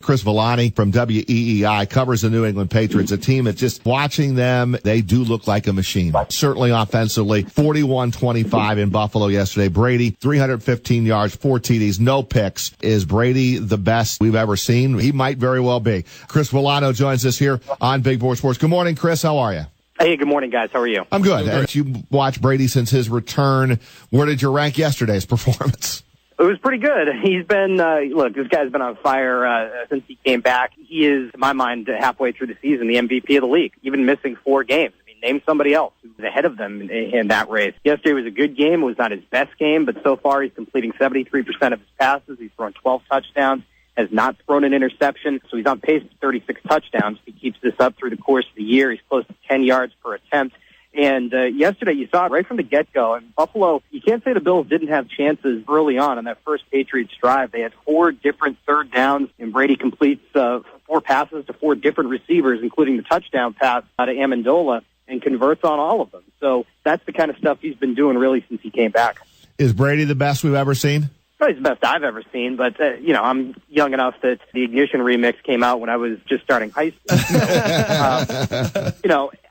Chris Vallani from WEEI covers the New England Patriots, a team that just watching them, they do look like a machine. Certainly offensively, 41-25 in Buffalo yesterday. Brady, 315 yards, 4 TDs, no picks. Is Brady the best we've ever seen? He might very well be. Chris Vallano joins us here on Big Board Sports. Good morning, Chris. How are you? Hey, good morning, guys. How are you? I'm good. And you watched Brady since his return. Where did you rank yesterday's performance? It was pretty good. He's been, look, this guy's been on fire since he came back. He is, in my mind, halfway through the season, the MVP of the league, even missing 4 games. I mean, name somebody else who's ahead of them in that race. Yesterday was a good game. It was not his best game, but so far he's completing 73% of his passes. He's thrown 12 touchdowns, has not thrown an interception, so he's on pace for 36 touchdowns. If he keeps this up through the course of the year, he's close to 10 yards per attempt. And yesterday, you saw it right from the get-go. And Buffalo, you can't say the Bills didn't have chances early on that first Patriots drive. They had 4 different third downs, and Brady completes 4 passes to 4 different receivers, including the touchdown pass out of Amendola, and converts on all of them. So that's the kind of stuff he's been doing really since he came back. Is Brady the best we've ever seen? Well, he's the best I've ever seen, but, I'm young enough that the Ignition remix came out when I was just starting high school.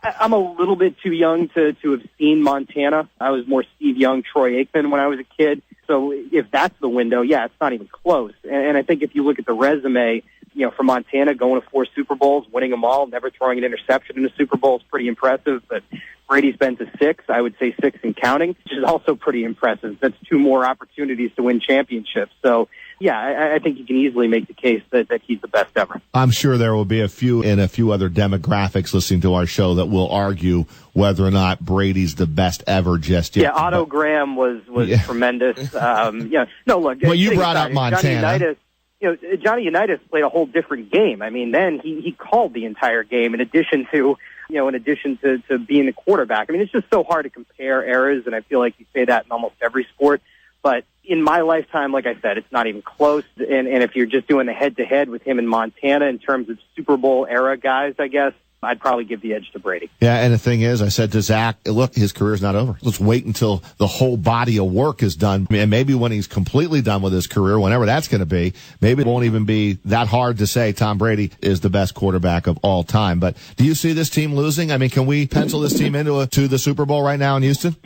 I'm a little bit too young to have seen Montana. I was more Steve Young, Troy Aikman when I was a kid. So if that's the window, yeah, it's not even close. And I think if you look at the resume, for Montana, going to 4 Super Bowls, winning them all, never throwing an interception in a Super Bowl is pretty impressive. But Brady's been to 6, I would say 6 and counting, which is also pretty impressive. That's 2 more opportunities to win championships. So, yeah, I think you can easily make the case that he's the best ever. I'm sure there will be a few other demographics listening to our show that will argue whether or not Brady's the best ever just yet. Yeah, Otto Graham was tremendous. No, look. Well, you brought up Montana. Johnny Unitas played a whole different game. I mean, then he called the entire game in addition to being the quarterback. I mean, it's just so hard to compare eras, and I feel like you say that in almost every sport. But in my lifetime, like I said, it's not even close. And if you're just doing the head-to-head with him in Montana in terms of Super Bowl era guys, I guess, I'd probably give the edge to Brady. Yeah, and the thing is, I said to Zach, look, his career's not over. Let's wait until the whole body of work is done. And maybe when he's completely done with his career, whenever that's going to be, maybe it won't even be that hard to say Tom Brady is the best quarterback of all time. But do you see this team losing? I mean, can we pencil this team to the Super Bowl right now in Houston?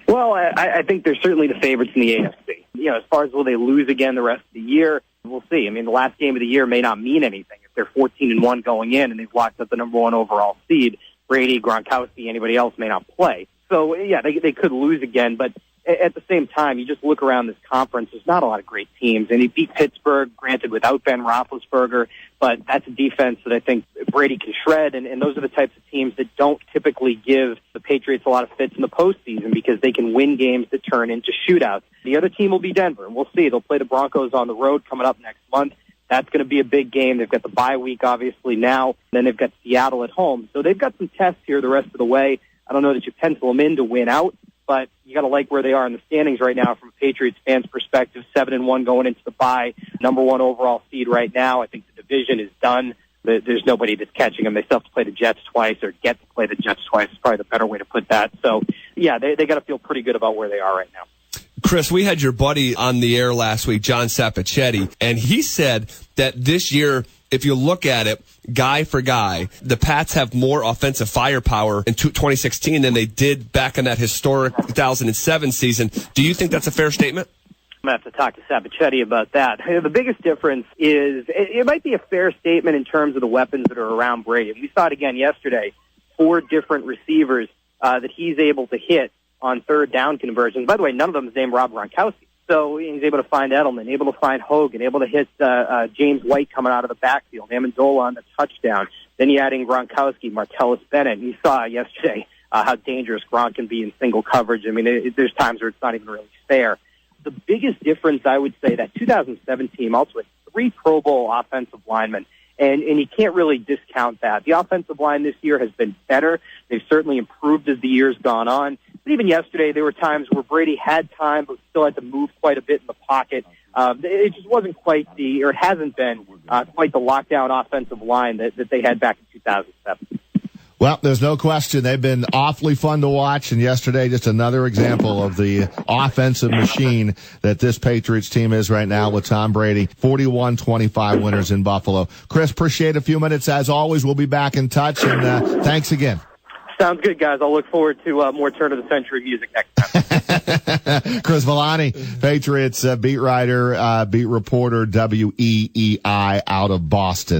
Well, I think they're certainly the favorites in the AFC. As far as will they lose again the rest of the year, we'll see. I mean, the last game of the year may not mean anything. If they're 14-1 going in and they've locked up the number 1 overall seed, Brady, Gronkowski, anybody else may not play. So, yeah, they could lose again. But at the same time, you just look around this conference, there's not a lot of great teams. And he beat Pittsburgh, granted, without Ben Roethlisberger, but that's a defense that I think Brady can shred. And those are the types of teams that don't typically give the Patriots a lot of fits in the postseason because they can win games that turn into shootouts. The other team will be Denver, and we'll see. They'll play the Broncos on the road coming up next month. That's going to be a big game. They've got the bye week, obviously, now. Then they've got Seattle at home. So they've got some tests here the rest of the way. I don't know that you pencil them in to win out, but you got to like where they are in the standings right now from a Patriots fans' perspective. 7-1 going into the bye, number 1 overall seed right now. I think the division is done. There's nobody that's catching them. They still have to play the Jets twice, or get to play the Jets twice is probably the better way to put that. So, yeah, they got to feel pretty good about where they are right now. Chris, we had your buddy on the air last week, John Sapichetti, and he said that this year, if you look at it, guy for guy, the Pats have more offensive firepower in 2016 than they did back in that historic 2007 season. Do you think that's a fair statement? I'm going to have to talk to Sapichetti about that. The biggest difference is it might be a fair statement in terms of the weapons that are around Brady. We saw it again yesterday, 4 different receivers that he's able to hit on third down conversions. By the way, none of them is named Rob Gronkowski. So he's able to find Edelman, able to find Hogan, able to hit James White coming out of the backfield, Amendola on the touchdown. Then you add in Gronkowski, Martellus Bennett. And you saw yesterday how dangerous Gronk can be in single coverage. I mean, there's times where it's not even really fair. The biggest difference, I would say, that 2007 team also had 3 Pro Bowl offensive linemen. And you can't really discount that. The offensive line this year has been better. They've certainly improved as the year's gone on. But even yesterday, there were times where Brady had time, but still had to move quite a bit in the pocket. It just wasn't quite it hasn't been quite the lockdown offensive line that they had back in 2007. Well, there's no question. They've been awfully fun to watch, and yesterday just another example of the offensive machine that this Patriots team is right now with Tom Brady. 41-25 winners in Buffalo. Chris, appreciate a few minutes. As always, we'll be back in touch, and thanks again. Sounds good, guys. I'll look forward to more turn of the century music next time. Chris Vallani, Patriots beat writer, beat reporter, WEEI out of Boston.